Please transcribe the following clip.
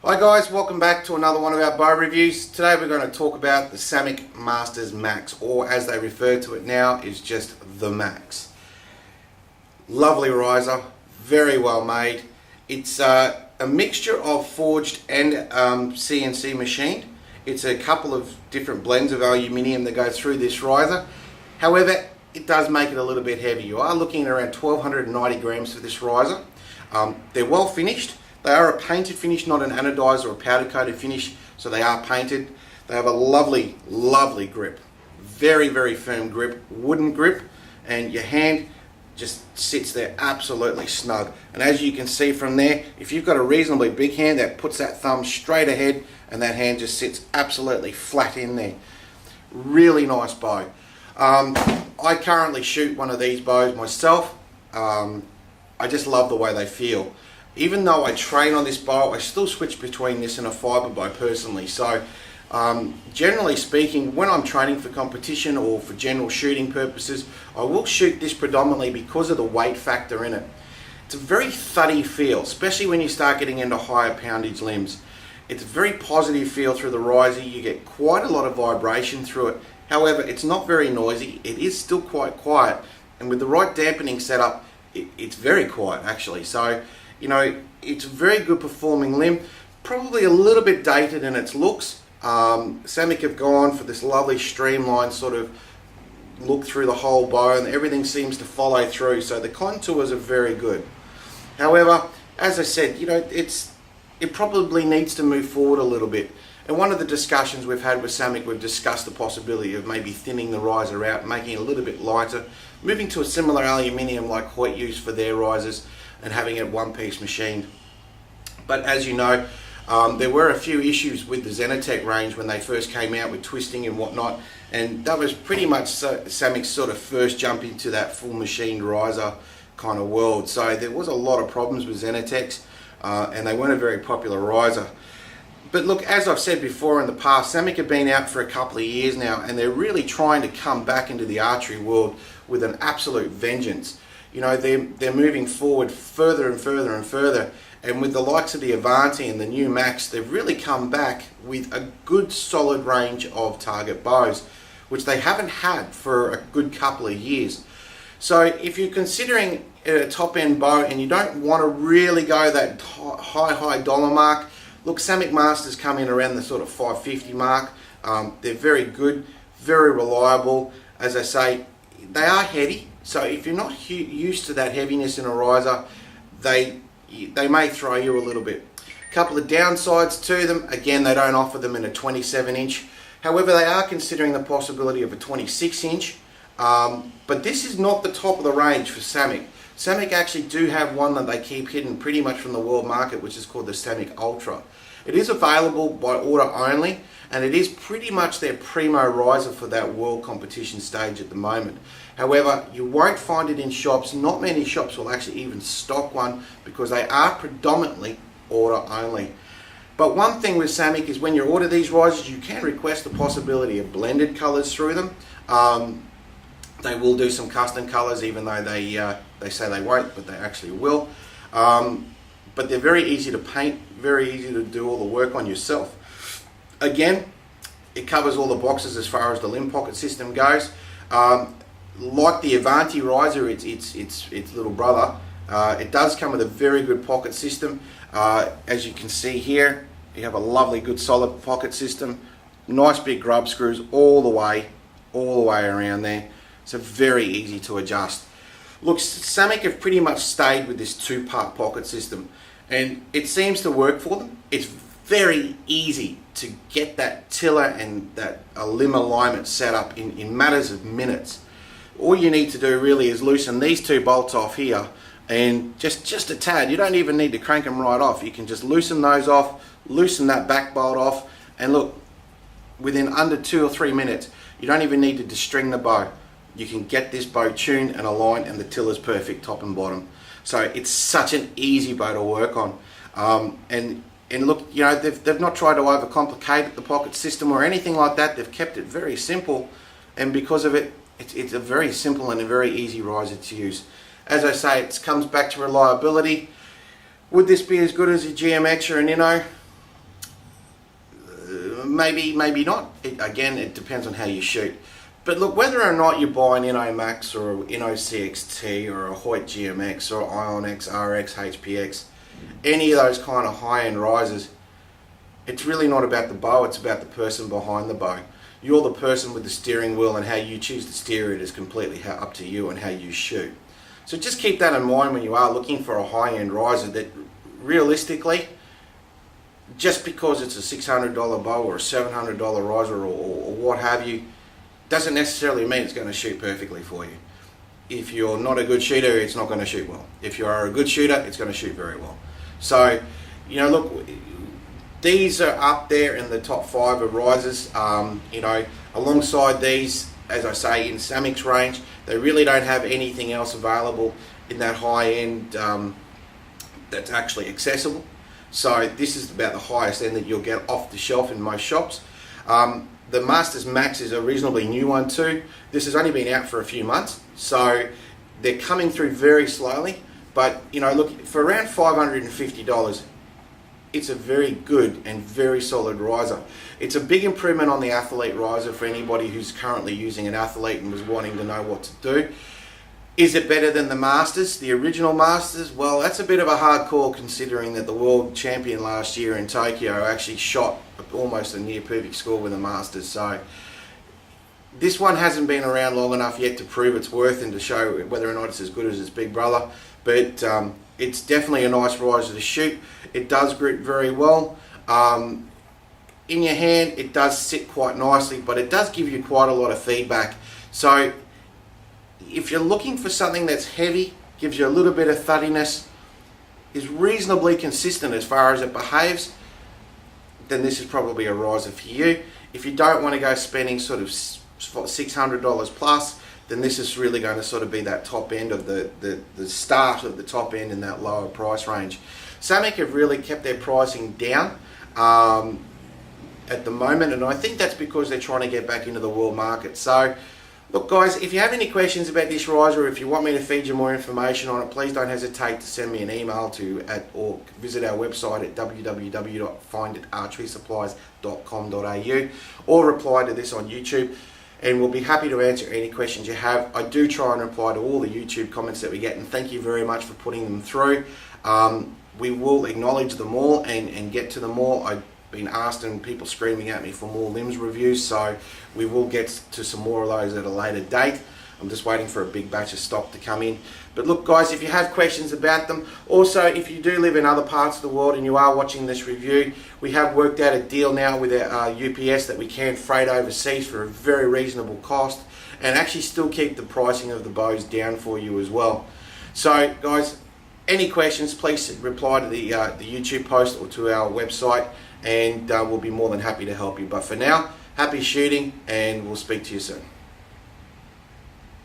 Hi guys, welcome back to another one of our bow reviews. Today we're going to talk about the Samick Masters Max, or as they refer to it now, is just the Max. Lovely riser, very well made. It's a mixture of forged and CNC machined. It's a couple of different blends of aluminium that go through this riser. However, it does make it a little bit heavy. You are looking at around 1290 grams for this riser. They're well finished. They are a painted finish, not an anodized or a powder coated finish, so they are painted. They have a lovely, lovely grip. Very, very firm grip, wooden grip, and your hand just sits there absolutely snug. And as you can see from there, if you've got a reasonably big hand, that puts that thumb straight ahead and that hand just sits absolutely flat in there. Really nice bow. I currently shoot one of these bows myself. I just love the way they feel. Even though I train on this bow, I still switch between this and a fibre bow personally. So generally speaking, when I'm training for competition or for general shooting purposes, I will shoot this predominantly because of the weight factor in it. It's a very thuddy feel, especially when you start getting into higher poundage limbs. It's a very positive feel through the riser. You get quite a lot of vibration through it. However, it's not very noisy. It is still quite quiet, and with the right dampening setup, it's very quiet actually. So you know, it's a very good performing limb, probably a little bit dated in its looks. Samick have gone for this lovely streamlined sort of look through the whole bow, and everything seems to follow through, so the contours are very good. However, as I said, you know, it probably needs to move forward a little bit. And one of the discussions we've had with Samick, we've discussed the possibility of maybe thinning the riser out, making it a little bit lighter, moving to a similar aluminium like Hoyt use for their risers, and having it one-piece machined. But as you know, there were a few issues with the Zenitech range when they first came out with twisting and whatnot, and that was pretty much Samick's sort of first jump into that full machined riser kind of world. So there was a lot of problems with Zenitechs, and they weren't a very popular riser. But look, as I've said before in the past, Samick have been out for a couple of years now, and they're really trying to come back into the archery world with an absolute vengeance. You know, they're moving forward further and further and further, and with the likes of the Avanti and the new Max, they've really come back with a good solid range of target bows, which they haven't had for a good couple of years. So if you're considering a top end bow and you don't want to really go that high dollar mark, look, Samick Masters come in around the sort of 550 mark. They're very good, very reliable. As I say, they are heavy. So if you're not used to that heaviness in a riser, they may throw you a little bit. A couple of downsides to them, again, they don't offer them in a 27 inch. However, they are considering the possibility of a 26 inch. But this is not the top of the range for Samick. Samick actually do have one that they keep hidden pretty much from the world market, which is called the Samick Ultra. It is available by order only, and it is pretty much their primo riser for that world competition stage at the moment. However, you won't find it in shops. Not many shops will actually even stock one because they are predominantly order only. But one thing with Samick is when you order these risers, you can request the possibility of blended colours through them. They will do some custom colours, even though they say they won't, but they actually will. But they're very easy to paint, very easy to do all the work on yourself. Again, it covers all the boxes as far as the limb pocket system goes. Like the Avanti riser, its little brother, it does come with a very good pocket system. As you can see here, you have a lovely, good, solid pocket system. Nice big grub screws all the way around there. So very easy to adjust. Look, Samick have pretty much stayed with this two-part pocket system, and it seems to work for them. It's very easy to get that tiller and that limb alignment set up in matters of minutes. All you need to do really is loosen these two bolts off here, and just a tad. You don't even need to crank them right off. You can just loosen those off, loosen that back bolt off, and look, within under 2 or 3 minutes, you don't even need to destring the bow. You can get this bow tuned and aligned, and the tiller's perfect top and bottom. So it's such an easy bow to work on. And look, you know, they've not tried to overcomplicate the pocket system or anything like that. They've kept it very simple, and because of it, it's a very simple and a very easy riser to use. As I say, it comes back to reliability. Would this be as good as a GMX or an Inno? maybe not. Again, it depends on how you shoot. But look, whether or not you buy an Inno Max or an Inno CXT or a Hoyt GMX or Ion X, RX, HPX, any of those kind of high-end risers, it's really not about the bow, it's about the person behind the bow. You're the person with the steering wheel, and how you choose to steer it is completely up to you and how you shoot. So just keep that in mind when you are looking for a high-end riser, that realistically, just because it's a $600 bow or a $700 riser or what have you, doesn't necessarily mean it's going to shoot perfectly for you. If you're not a good shooter, it's not going to shoot well. If you are a good shooter, it's going to shoot very well. So, you know, look, these are up there in the top 5 of risers. You know, alongside these, as I say, in Samick's range, they really don't have anything else available in that high end that's actually accessible. So this is about the highest end that you'll get off the shelf in most shops. The Masters Max is a reasonably new one too. This has only been out for a few months, so they're coming through very slowly. But you know, look, for around $550, it's a very good and very solid riser. It's a big improvement on the Athlete riser for anybody who's currently using an Athlete and was wanting to know what to do. Is it better than the Masters, the original Masters? Well, that's a bit of a hard call, considering that the world champion last year in Tokyo actually shot almost a near perfect score with the Masters. So this one hasn't been around long enough yet to prove its worth and to show whether or not it's as good as its big brother. But it's definitely a nice riser to shoot. It does grip very well. In your hand, it does sit quite nicely, but it does give you quite a lot of feedback. So if you're looking for something that's heavy, gives you a little bit of thuddiness, is reasonably consistent as far as it behaves, then this is probably a riser for you. If you don't want to go spending sort of $600 plus, then this is really going to sort of be that top end of the start of the top end in that lower price range. Samick have really kept their pricing down at the moment, and I think that's because they're trying to get back into the world market. So look guys, if you have any questions about this riser, or if you want me to feed you more information on it, please don't hesitate to send me an email or visit our website at www.finditarcherysupplies.com.au, or reply to this on YouTube, and we'll be happy to answer any questions you have. I do try and reply to all the YouTube comments that we get, and thank you very much for putting them through. We will acknowledge them all and get to them all. I've been asked and people screaming at me for more limbs reviews, so we will get to some more of those at a later date. I'm just waiting for a big batch of stock to come in. But look guys, if you have questions about them, also if you do live in other parts of the world and you are watching this review, we have worked out a deal now with our UPS that we can freight overseas for a very reasonable cost, and actually still keep the pricing of the bows down for you as well. So guys, any questions, please reply to the YouTube post or to our website, and we'll be more than happy to help you. But for now, happy shooting, and we'll speak to you soon.